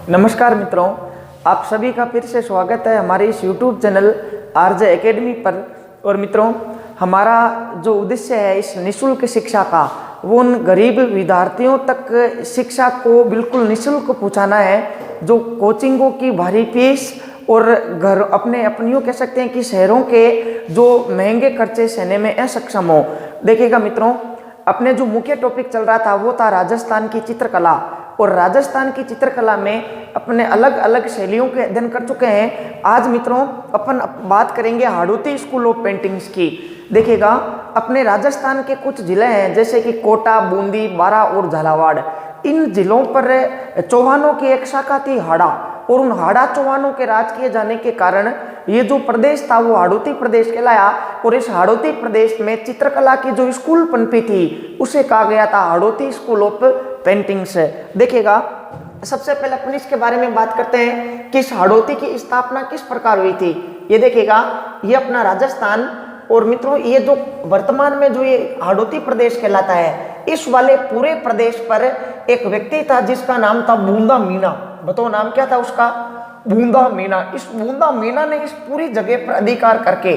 नमस्कार मित्रों, आप सभी का फिर से स्वागत है हमारे इस YouTube चैनल आरजे एकेडमी पर। और मित्रों, हमारा जो उद्देश्य है इस निःशुल्क शिक्षा का, वो उन गरीब विद्यार्थियों तक शिक्षा को बिल्कुल निःशुल्क पहुंचाना है जो कोचिंगों की भारी फीस और घर अपनियों कह सकते हैं कि शहरों के जो महंगे खर्चे सहने में असक्षम हो। देखिएगा मित्रों, अपने जो मुख्य टॉपिक चल रहा था वो था राजस्थान की चित्रकला। और राजस्थान की चित्रकला में अपने अलग अलग शैलियों के अध्ययन कर चुके हैं। आज मित्रों अपन बात करेंगे हाड़ौती स्कूल ऑफ पेंटिंग्स की। देखिएगा, अपने राजस्थान के कुछ जिले हैं जैसे कि कोटा, बूंदी, बारा और झालावाड़। इन जिलों पर चौहानों की एक शाखा थी हाड़ा, और उन हाड़ा चौहानों के राज किए जाने के कारण ये जो प्रदेश था वो हाड़ौती प्रदेश कहलाया। और इस हाड़ौती प्रदेश में चित्रकला की जो स्कूल पनपी थी उसे कहा गया था हाड़ौती स्कूल ऑफ पेंटिंग्स। देखिएगा, सबसे पहले अपन इसके बारे में बात करते हैं कि इस हाड़ौती की स्थापना किस प्रकार हुई थी। ये देखिएगा, ये अपना राजस्थान, और मित्रों ये जो वर्तमान में जो ये हाड़ौती प्रदेश कहलाता है, इस वाले पूरे प्रदेश पर एक व्यक्ति था जिसका नाम था बूंदा मीना। बताओ नाम क्या था उसका? बूंदा मीना। इस बूंदा मीना ने इस पूरी जगह पर अधिकार करके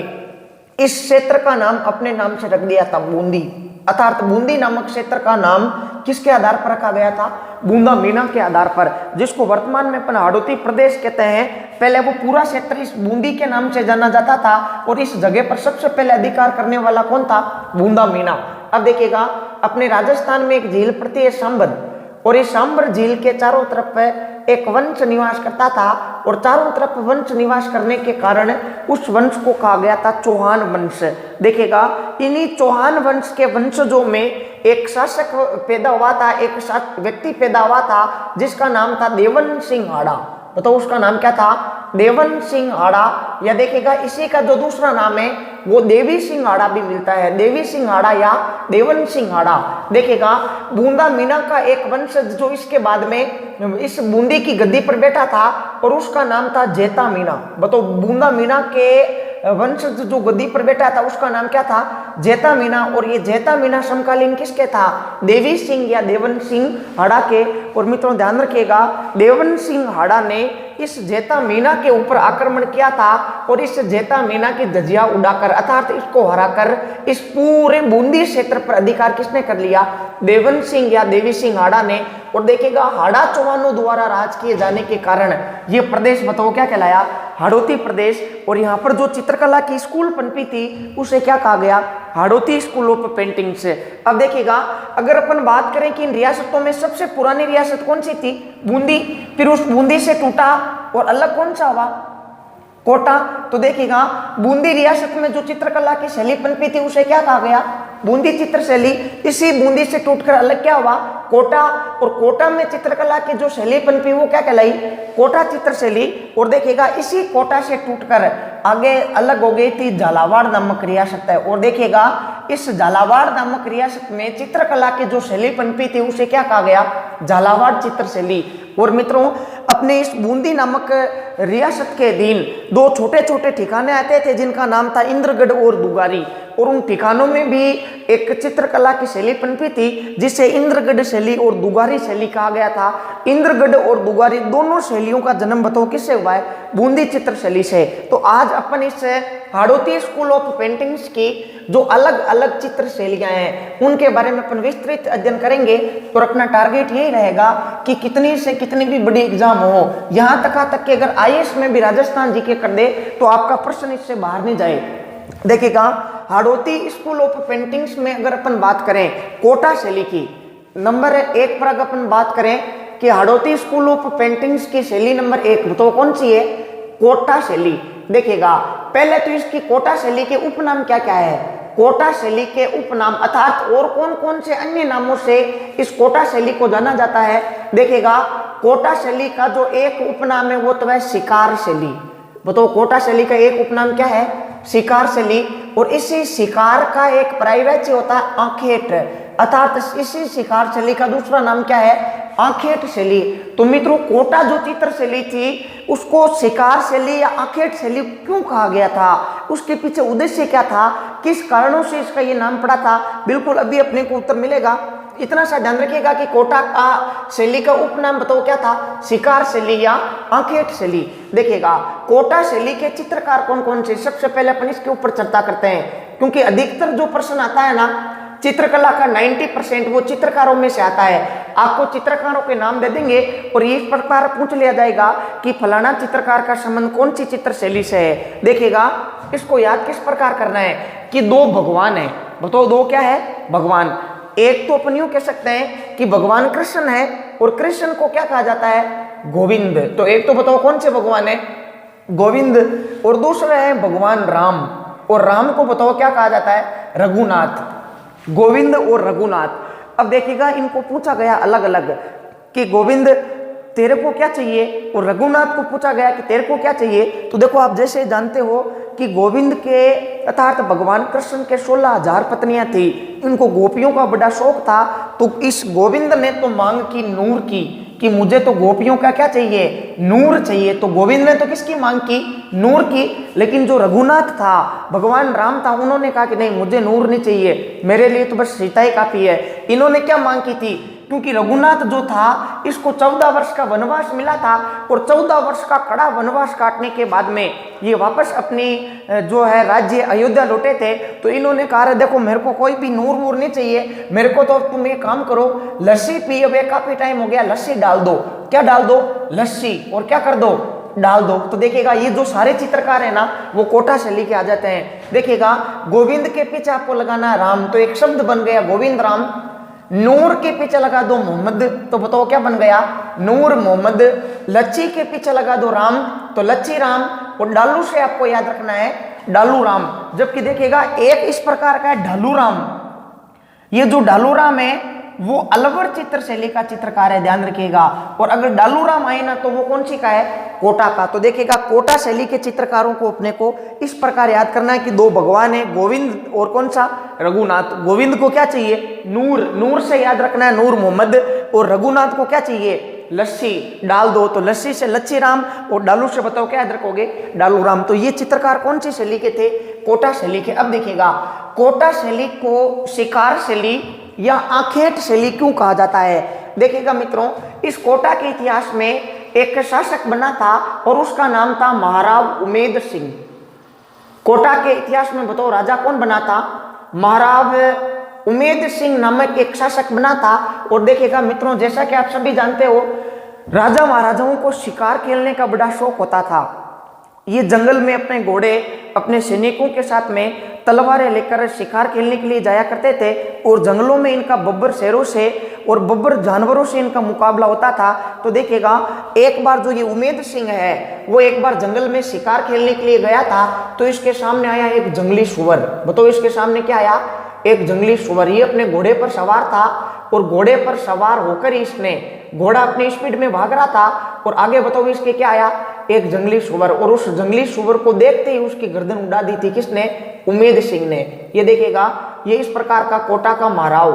इस क्षेत्र का नाम अपने नाम से रख दिया था बूंदी। अर्थात बूंदी नामक क्षेत्र का नाम किसके आधार पर रखा गया था? बूंदा मीना के आधार पर, जिसको वर्तमान में अपन हाड़ौती प्रदेश कहते हैं। पहले वो पूरा क्षेत्र इस बूंदी के नाम से जाना जाता था, और इस जगह पर सबसे पहले अधिकार करने वाला कौन था? बूंदा मीना। अब देखिएगा, अपने राजस्थान में एक झील पड़ती है सांबर, और इस सांबर झील के चारों तरफ एक वंश निवास करता था, और चारों तरफ वंश निवास करने के कारण उस वंश को कहा गया था चौहान वंश। देखिएगा, इन्हीं चौहान वंश के वंशजों में एक शासक पैदा हुआ था, एक व्यक्ति पैदा हुआ था जिसका नाम था देवन सिंह हाड़ा। बताओ उसका नाम क्या था? देवन सिंह हाड़ा। या देखिएगा, इसी का जो दूसरा नाम है वो देवी सिंह हाड़ा भी मिलता है, देवी सिंह हाड़ा या देवन सिंह हाड़ा। देखिएगा, बूंदा मीना का एक वंशज जो इसके बाद में इस बूंदी की गद्दी पर बैठा था, और उसका नाम था जेता मीना। बताओ, बूंदा मीना के वंशज जो गद्दी पर बैठा था उसका नाम क्या था? जेता मीना। और ये जेता मीना समकालीन किसके था? देवी सिंह या देवन सिंह हाड़ा के। और मित्रों ध्यान रखिएगा, देवन सिंह हाड़ा ने इस जेता मीना के ऊपर आक्रमण किया था, और इस जेता मीना की धज्जियां उड़ाकर अर्थात इसको हराकर इस पूरे बूंदी क्षेत्र पर अधिकार किसने कर लिया? देवन सिंह या देवी सिंह हाड़ा ने। और देखिएगा, हाड़ा चौहानों द्वारा राज किए जाने के कारण ये प्रदेश बताओ क्या कहलाया? हाड़ौती प्रदेश। और यहाँ पर जो चित्रकला की स्कूल पनपी थी उसे क्या कहा गया? Hadoti school of paintings. अब देखिएगा, अगर अपन बात करें कि इन रियासतों में सबसे पुरानी रियासत कौन सी थी? बूंदी। फिर उस बूंदी से टूटा और अलग कौन सा हुआ? कोटा। तो देखिएगा, बूंदी रियासत में जो चित्रकला की शैली पनपी थी उसे क्या कहा गया? बूंदी चित्र शैली। इसी बूंदी से टूटकर अलग क्या हुआ? कोटा। और कोटा में चित्रकला की जो शैली पनपी वो क्या कहलाई? कोटा चित्र शैली। और देखिएगा, इसी कोटा से टूटकर आगे अलग हो गई थी झालावाड़ नामक रियासत है। और देखिएगा, इस झालावाड़ नामक रियासत में चित्रकला की जो शैली पनपी थी उसे क्या कहा गया? झालावाड़ चित्र शैली। और मित्रों, अपने इस बूंदी नामक रियासत के अधीन दो छोटे छोटे ठिकाने आते थे जिनका नाम था इंद्रगढ़ और दुगारी। और उन ठिकानों में भी एक चित्रकला की शैली पनपी थी जिसे इंद्रगढ़ शैली और दुगारी शैली कहा गया था। इंद्रगढ़ और दुगारी दोनों शैलियों का जन्म बताओ किससे हुआ है? बूंदी चित्र शैली से। तो आज अपन इस हाड़ौती स्कूल ऑफ पेंटिंग्स की जो अलग अलग चित्र शैलियां हैं उनके बारे में अपन विस्तृत अध्ययन करेंगे। तो अपना टारगेट यही रहेगा कि कितनी से कितनी भी बड़ी एग्जाम हो, यहाँ तक कि अगर IAS में भी राजस्थान जीके कर दे तो आपका प्रश्न इससे बाहर नहीं जाए। देखिएगा, हाड़ौती स्कूल ऑफ पेंटिंग्स में अगर अपन बात करें कोटा शैली की, नंबर 1 पर अगर अपन बात करें कि हाड़ौती स्कूल ऑफ पेंटिंग्स की शैली नंबर 1 तो कौन सी है? कोटा शैली। देखिएगा, पहले तो इसकी कोटा शैली के उपनाम क्या क्या है? कोटा शैली के उपनाम अर्थात और कौन कौन से अन्य नामों से इस कोटा शैली को जाना जाता है? देखिएगा, कोटा शैली का जो एक उपनाम है वो तो है शिकार शैली। बताओ, कोटा शैली का एक उपनाम क्या है? शिकार शैली। और इसी शिकार का एक पर्यायवाची होता है आखेट, अर्थात इसी शिकार शैली का दूसरा नाम क्या है? आखेट शैली। तो मित्रों, कोटा जो चित्र शैली थी उसको शिकार शैली या आखेट शैली क्यों कहा गया था? उसके पीछे उद्देश्य क्या था किस कारणों से इसका ये नाम पड़ा था, बिल्कुल अभी अपने को उत्तर मिलेगा। इतना सा ध्यान रखिएगा कि कोटा का शैली का उपनाम बताओ क्या था, शिकार शैली या आखेट शैली। देखिएगा कोटा शैली के चित्रकार कौन कौन से, सबसे पहले अपन इसके ऊपर चर्चा करते हैं, क्योंकि अधिकतर जो प्रश्न आता है ना चित्रकला का 90% वो चित्रकारों में से आता है। आपको चित्रकारों के नाम दे देंगे और इस प्रकार पूछ लिया जाएगा कि फलाना चित्रकार का संबंध कौन सी चित्र शैली से है। देखिएगा इसको याद किस प्रकार करना है कि दो भगवान है, बताओ दो क्या है, भगवान। एक तो अपन यूं कह सकते हैं कि भगवान कृष्ण है और कृष्ण को क्या कहा जाता है, गोविंद। तो एक तो बताओ कौन से भगवान है, गोविंद। और दूसरा है भगवान राम, और राम को बताओ क्या कहा जाता है, रघुनाथ। गोविंद और रघुनाथ। अब देखिएगा इनको पूछा गया अलग अलग कि गोविंद तेरे को क्या चाहिए, और रघुनाथ को पूछा गया कि तेरे को क्या चाहिए। तो देखो आप जैसे जानते हो कि गोविंद के अर्थात भगवान कृष्ण के 16,000 पत्नियां थी, इनको गोपियों का बड़ा शौक था। तो इस गोविंद ने तो मांग की नूर की कि मुझे तो गोपियों का क्या चाहिए, नूर चाहिए। तो गोविंद ने तो किसकी मांग की, नूर की। लेकिन जो रघुनाथ था, भगवान राम था, उन्होंने कहा कि नहीं मुझे नूर नहीं चाहिए, मेरे लिए तो बस सीता ही काफी है। इन्होंने क्या मांग की थी, क्योंकि रघुनाथ जो था इसको 14 वर्ष का वनवास मिला था, और 14 वर्ष का कड़ा वनवास काटने के बाद में ये वापस अपनी जो है राज्य अयोध्या लौटे थे। तो इन्होंने कहा देखो मेरे को कोई भी नूर वूर नहीं चाहिए, मेरे को तो तुम ये काम करो लस्सी पी, अब काफी टाइम हो गया, लस्सी डाल दो। क्या डाल दो, लस्सी, और क्या कर दो, डाल दो। तो देखिएगा ये जो सारे चित्रकार है ना वो कोटा शैली के आ जाते हैं। देखिएगा गोविंद के पीछे आपको लगाना है राम, तो एक शब्द बन गया गोविंद राम। नूर के पीछे लगा दो मोहम्मद, तो बताओ क्या बन गया, नूर मोहम्मद। लच्छी के पीछे लगा दो राम, तो लच्छी राम। और डालू से आपको याद रखना है डालू राम। जबकि देखिएगा एक इस प्रकार का है ढालू राम। ये जो ढालू राम है वो अलवर चित्र शैली का चित्रकार है, ध्यान रखिएगा। और अगर डालू राम आए ना तो वो कौन सी का है, कोटा का। तो देखिएगा कोटा शैली के चित्रकारों को अपने को इस प्रकार याद करना है कि दो भगवान है, गोविंद और कौन सा, रघुनाथ। गोविंद को क्या चाहिए, नूर, नूर से याद रखना है नूर मोहम्मद। और रघुनाथ को क्या चाहिए, लस्सी, डाल दो। तो लस्सी से लच्छी राम, और डालू से बताओ क्या याद रखोगे, डालू राम। तो ये चित्रकार कौन सी शैली के थे, कोटा शैली के। अब देखिएगा कोटा शैली को शिकार शैली या आखेट शैली क्यों कहा जाता है। देखिएगा मित्रों इस कोटा के इतिहास में एक शासक बना था और उसका नाम था महाराव उमेद सिंह। कोटा के इतिहास में बताओ राजा कौन बना था, महाराव उमेद सिंह नामक एक शासक बना था। और देखिएगा मित्रों जैसा कि आप सभी जानते हो राजा महाराजाओं को शिकार खेलने का बड़ा शौक होता था। ये जंगल में अपने घोड़े अपने सैनिकों के साथ में तलवारें लेकर शिकार खेलने के लिए जाया करते थे, और जंगलों में इनका बब्बर शेरों से और बब्बर जानवरों से इनका मुकाबला होता था। तो देखिएगा एक बार जो ये उमेद सिंह है वो एक बार जंगल में शिकार खेलने के लिए गया था, तो इसके सामने आया एक जंगली सुअर। बताओ इसके सामने क्या आया, एक जंगली सुअर। ये अपने घोड़े पर सवार था और घोड़े पर सवार होकर इसने, घोड़ा अपनी स्पीड में भाग रहा था और आगे बताओ इसके क्या आया, एक जंगली सुअर। और उस जंगली सुअर को देखते ही उसकी गर्दन उड़ा दी थी किसने, उमेद सिंह ने। ये देखिएगा ये इस प्रकार का कोटा का महाराव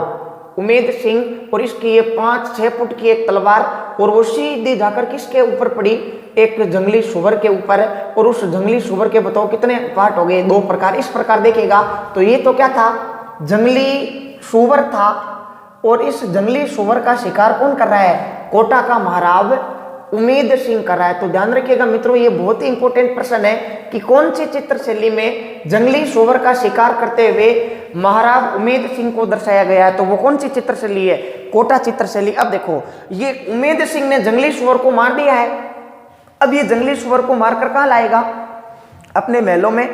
उमेद सिंह, और इसकी ये 5-6 फुट की एक तलवार, और वो सीधी जाकर किसके ऊपर पड़ी, एक जंगली सुअर के ऊपर। और उस जंगली सुअर के बताओ कितने पार्ट हो गए, 2 प्रकार। इस प्रकार देखिएगा तो ये तो क्या था, जंगली सुअर था, और इस जंगली सुअर का शिकार कौन कर रहा है, कोटा का महाराव उमेद सिंह कर रहा है। तो ध्यान रखिएगा मित्रों ये बहुत ही इंपॉर्टेंट प्रश्न है कि कौन सी चित्र शैली में जंगली सुअर का शिकार करते हुए महाराव उमेद सिंह को दर्शाया गया है। तो वो कौन सी चित्र शैली है, कोटा चित्र शैली। अब देखो ये उमेद सिंह ने जंगली सुअर को मार दिया है। अब ये जंगली सुअर को मारकर कहाँ लाएगा, अपने महलों में।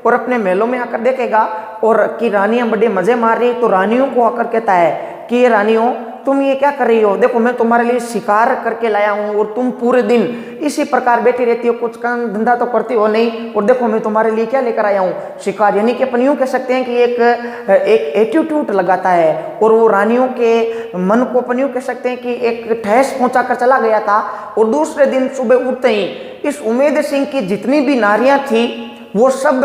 और अपने महलों में आकर देखेगा और कि रानियां बड़े मजे मार रही, तो रानियों को आकर कहता है कि ये रानियों तुम ये क्या कर रही हो, देखो मैं तुम्हारे लिए शिकार करके लाया हूँ और तुम पूरे दिन इसी प्रकार बैठी रहती हो, कुछ काम धंधा तो करती हो नहीं, और देखो मैं तुम्हारे लिए क्या लेकर आया हूँ, शिकार। यानी कि अपन यूँ कह सकते हैं कि एक एटीट्यूड लगाता है, और वो रानियों के मन को अपन यूँ कह सकते हैं कि एक ठेस पहुँचा कर चला गया था। और दूसरे दिन सुबह उठते ही इस उमेद सिंह की जितनी भी नारियाँ थी वो सब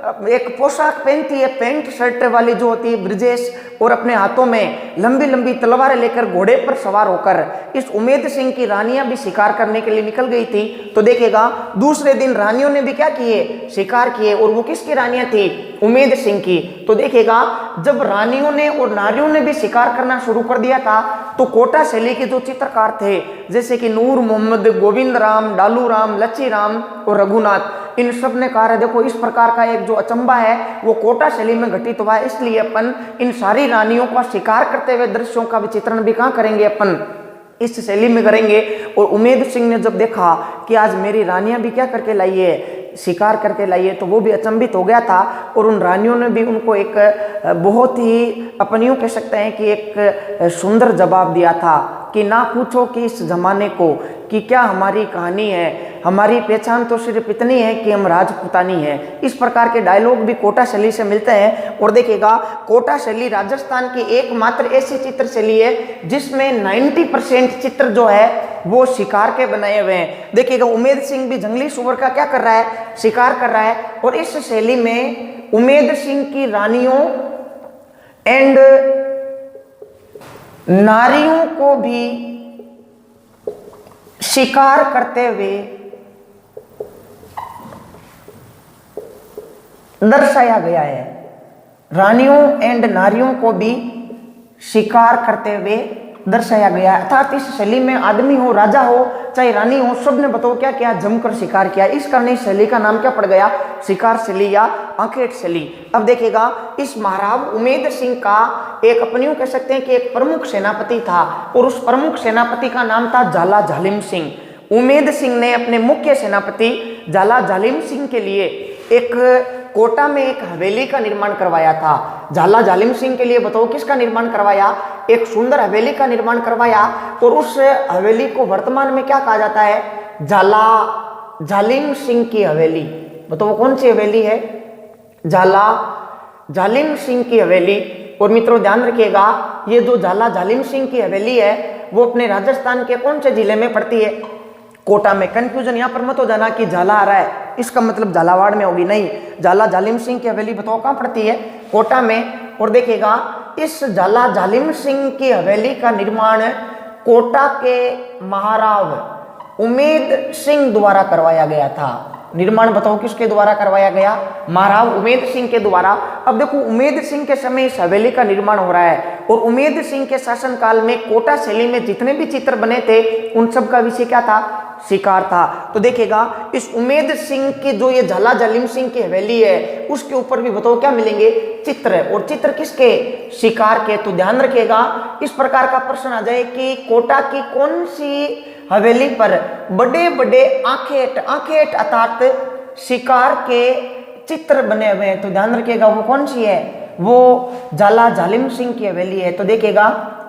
एक पोशाक पहनती है, पैंट शर्ट वाली जो होती है ब्रिजेश, और अपने हाथों में लंबी लंबी तलवारें लेकर घोड़े पर सवार होकर इस उमेद सिंह की रानियां भी शिकार करने के लिए निकल गई थी। तो देखिएगा दूसरे दिन रानियों ने भी क्या किए, शिकार किए, और वो किसकी रानियां थी, उमेद सिंह की। तो देखिएगा जब रानियों ने और नारियों ने भी शिकार करना शुरू कर दिया था, तो कोटा शैली के जो चित्रकार थे जैसे कि नूर मोहम्मद, गोविंद राम, डालू राम, लच्छी राम और रघुनाथ, इन सब ने कहा है देखो इस प्रकार का एक जो अचंबा है वो कोटा शैली में घटित हुआ है, इसलिए अपन इन सारी रानियों का शिकार करते हुए दृश्यों का विचित्रण भी कहाँ करेंगे, अपन इस शैली में करेंगे। और उमेद सिंह ने जब देखा कि आज मेरी रानियां भी क्या करके लाई है, शिकार करके लाई है, तो वो भी अचंभित हो गया था। और उन रानियों ने भी उनको एक बहुत ही अपन यूं कह सकते हैं कि एक सुंदर जवाब दिया था कि ना पूछो कि इस जमाने को कि क्या हमारी कहानी है, हमारी पहचान तो सिर्फ इतनी है कि हम राजपूतानी है। इस प्रकार के डायलॉग भी कोटा शैली से मिलते हैं। और देखिएगा कोटा शैली राजस्थान की एकमात्र ऐसी चित्र शैली है जिसमें 90% चित्र जो है वो शिकार के बनाए हुए हैं। देखिएगा उमेद सिंह भी जंगली सुअर का क्या कर रहा है, शिकार कर रहा है। और इस शैली में उमेद सिंह की रानियों एंड नारियों को भी शिकार करते हुए दर्शाया गया है। रानियों एंड नारियों को भी शिकार करते हुए दर्शाया गया है। अर्थात इस शैली में आदमी हो, राजा हो, चाहे रानी हो, सबने बताओ क्या किया, जमकर शिकार किया। इस कारण इस शैली का नाम क्या पड़ गया, शिकार शैली या आंखेट शैली। अब देखिएगा इस महाराज उमेद सिंह का एक अपन यूं कह सकते हैं कि एक प्रमुख सेनापति था, और उस प्रमुख सेनापति का नाम था झाला झालिम सिंह। उमेद सिंह ने अपने मुख्य सेनापति झाला झालिम सिंह के लिए एक कोटा में एक हवेली का निर्माण करवाया था। झाला झालिम सिंह के लिए बताओ किसका निर्माण करवाया, एक सुंदर हवेली का निर्माण करवाया। और उस हवेली को वर्तमान में क्या कहा जाता है, झाला झालिम सिंह की हवेली। बताओ कौन सी हवेली है, झाला झालिम सिंह की हवेली। और मित्रों ध्यान रखिएगा ये जो झाला झालिम सिंह की हवेली है वो अपने राजस्थान के कौन से जिले में पड़ती है, कोटा में। कंफ्यूजन यहाँ पर मत हो जाना कि झाला आ रहा है इसका मतलब झालावाड़ में होगी, नहीं, झाला झालिम सिंह की हवेली बताओ कहाँ पड़ती है, कोटा में। और देखिएगा इस झाला झालिम सिंह की हवेली का निर्माण कोटा के महाराव उमेद सिंह द्वारा करवाया गया था। निर्माण बताओ किसके द्वारा करवाया गया, महाराव उमेद सिंह के द्वारा। अब देखो उमेद सिंह के समय इस हवेली का निर्माण हो रहा है, और उमेद सिंह के शासनकाल में कोटा शैली में जितने भी चित्र बने थे उन सब का विषय क्या था, शिकार था। तो देखिएगा इस उमेद सिंह की जो ये झाला झालिम सिंह की हवेली है उसके ऊपर भी बताओ क्या मिलेंगे, चित्र। और चित्र किसके, शिकार के। तो ध्यान रखिएगा इस प्रकार का प्रश्न आ जाए कि कोटा की कौन सी हवेली पर बड़े बड़े आंखेट अर्थात शिकार के चित्र बने हुए हैं, तो ध्यान रखिएगा वो कौन सी है, वो झाला झालिम सिंह की हवेली है। तो देखिएगा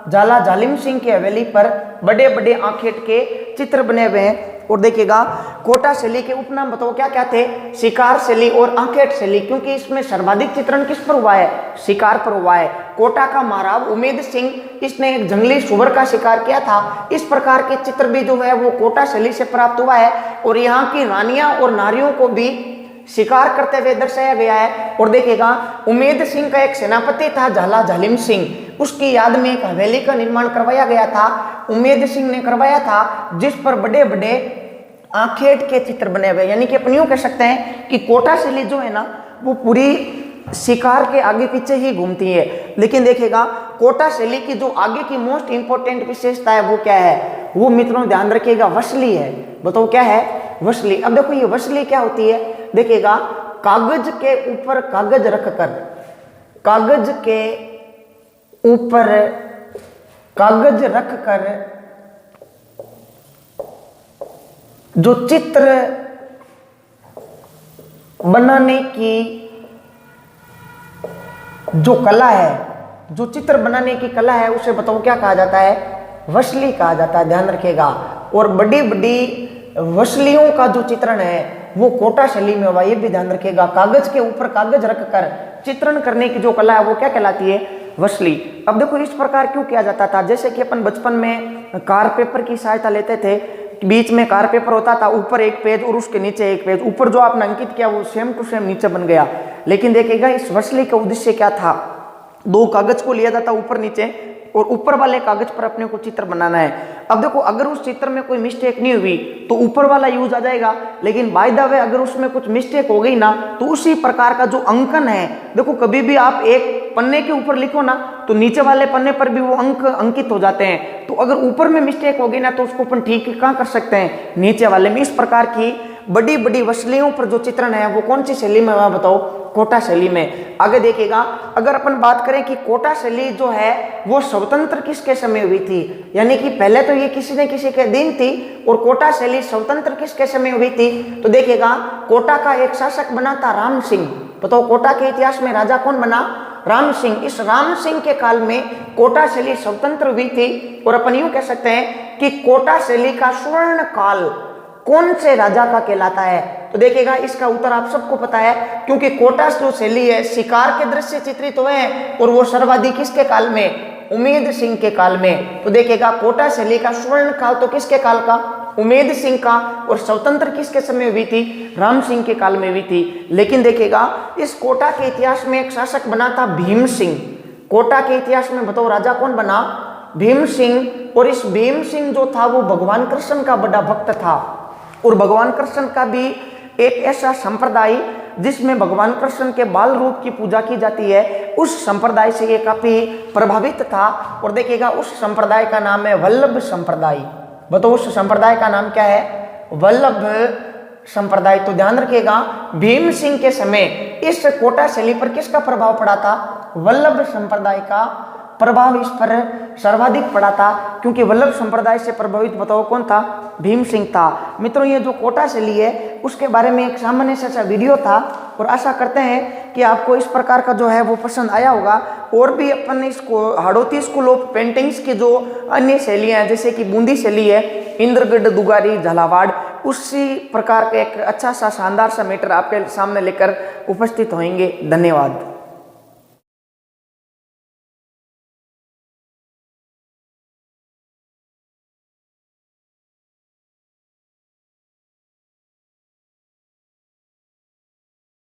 झाला झालिम सिंह की हवेली पर बड़े बड़े आंखेट के चित्र बने हुए हैं। और देखिएगा कोटा शैली के उपनाम बताओ क्या क्या थे, शिकार शैली और आंखेट शैली, क्योंकि इसमें सर्वाधिक चित्रण किस पर हुआ है, शिकार पर हुआ है। कोटा का महाराव उमेद सिंह इसने एक जंगली सुअर का शिकार किया था। इस प्रकार के चित्र भी जो है वो कोटा शैली से प्राप्त हुआ है, और यहाँ की रानियां और नारियों को भी शिकार करते हुए दर्शाया गया है। और देखिएगा उमेद सिंह का एक सेनापति था झाला झालिम सिंह, उसकी याद में एक हवेली का निर्माण करवाया गया था, उमेद सिंह ने करवाया था, जिस पर बड़े बड़े आंखेट के चित्र बने हुए। यानी कि अपन यूं कह सकते हैं कि कोटा शैली जो है ना वो पूरी शिकार के आगे पीछे ही घूमती है। लेकिन देखिएगा कोटा शैली की जो आगे की मोस्ट इंपॉर्टेंट विशेषता है वो क्या है, वो मित्रों ध्यान रखिएगा वसली है। बताओ क्या है, वसली। अब देखो ये वसली क्या होती है, देखिएगा कागज के ऊपर कागज रखकर, कागज के ऊपर कागज रखकर जो चित्र बनाने की जो कला है, जो चित्र बनाने की कला है उसे बताओ क्या कहा जाता है, वसली कहा जाता है। ध्यान रखिएगा। और बड़ी बड़ी वसलियों का जो चित्रण है वो कोटा शैली में हुआ, ये भी ध्यान रखिएगा। कागज के ऊपर कागज रखकर चित्रण करने की जो कला है वो क्या कहलाती है, वसली। अब देखो इस प्रकार क्यों किया जाता था, जैसे कि अपन बचपन में कार पेपर की सहायता लेते थे बीच में कार्य पेपर होता था, ऊपर एक पेज और उसके नीचे एक पेज, ऊपर जो आपने अंकित किया वो सेम टू सेम नीचे बन गया। लेकिन देखिएगा इस वसली का उद्देश्य क्या था, दो कागज को लिया जाता ऊपर नीचे और ऊपर वाले कागज पर अपने को चित्र बनाना है। अब देखो अगर उस चित्र में कोई मिस्टेक नहीं हुई तो ऊपर वाला यूज आ जाएगा, लेकिन बाय द वे अगर उसमें कुछ मिस्टेक हो गई ना तो उसी प्रकार का जो अंकन है, देखो कभी भी आप एक पन्ने के ऊपर लिखो ना तो नीचे वाले पन्ने पर भी वो अंक अंकित हो जाते हैं। तो अगर ऊपर में मिस्टेक हो गई ना तो उसको अपन ठीक कहाँ कर सकते हैं, नीचे वाले में। इस प्रकार की बड़ी बड़ी वसलियों पर जो चित्रण है वो कौन सी शैली में, वह बताओ, कोटा शैली में। आगे देखिएगा अगर अपन बात करें कि कोटा शैली जो है वो स्वतंत्र किसके समय हुई थी, यानी कि पहले तो ये किसी न किसी के अधीन थी और कोटा शैली स्वतंत्र किसके समय हुई थी, तो देखिएगा कोटा का एक शासक बना था राम सिंह। बताओ कोटा के इतिहास में राजा कौन बना, राम सिंह। इस राम सिंह के काल में कोटा शैली स्वतंत्र हुई थी और अपन यूं कह सकते हैं कि कोटा शैली का स्वर्ण काल कौन से राजा का कहलाता है। तो देखिएगा इसका उत्तर आप सबको पता है, क्योंकि कोटा जो शैली है शिकार के दृश्य चित्रित हुए हैं और वो सर्वाधिक किसके काल में, उमेद सिंह के काल में। तो देखिएगा कोटा शैली का स्वर्ण काल तो किसके काल का, उमेद सिंह का, और स्वतंत्र किसके समय हुई थी, राम सिंह के काल में हुई थी। लेकिन देखिएगा इस कोटा के इतिहास में एक शासक बना था भीम सिंह। कोटा के इतिहास में बताओ राजा कौन बना, भीम सिंह। और इस भीम सिंह जो था वो भगवान कृष्ण का बड़ा भक्त था और भगवान कृष्ण का भी एक ऐसा संप्रदाय जिसमें भगवान कृष्ण के बाल रूप की पूजा की जाती है, उस संप्रदाय से ये काफी प्रभावित था। और देखिएगा उस संप्रदाय का नाम है वल्लभ संप्रदाय। बताओ उस संप्रदाय का नाम क्या है, वल्लभ संप्रदाय। तो ध्यान रखिएगा भीम सिंह के समय इस कोटा शैली पर किसका प्रभाव पड़ा था, वल्लभ संप्रदाय का प्रभाव इस पर सर्वाधिक पड़ा था, क्योंकि वल्लभ संप्रदाय से प्रभावित बताओ कौन था, भीम सिंह था। मित्रों ये जो कोटा शैली है उसके बारे में एक सामान्य सा वीडियो था और आशा करते हैं कि आपको इस प्रकार का जो है वो पसंद आया होगा। और भी अपन इसको हाड़ौती स्कूल ऑफ पेंटिंग्स की जो अन्य शैलियाँ हैं जैसे कि बूंदी शैली है, इंद्रगढ़, दुगारी, झालावाड़, उसी प्रकार का एक अच्छा सा शानदार सा मैटर आपके सामने लेकर उपस्थित होंगे। धन्यवाद।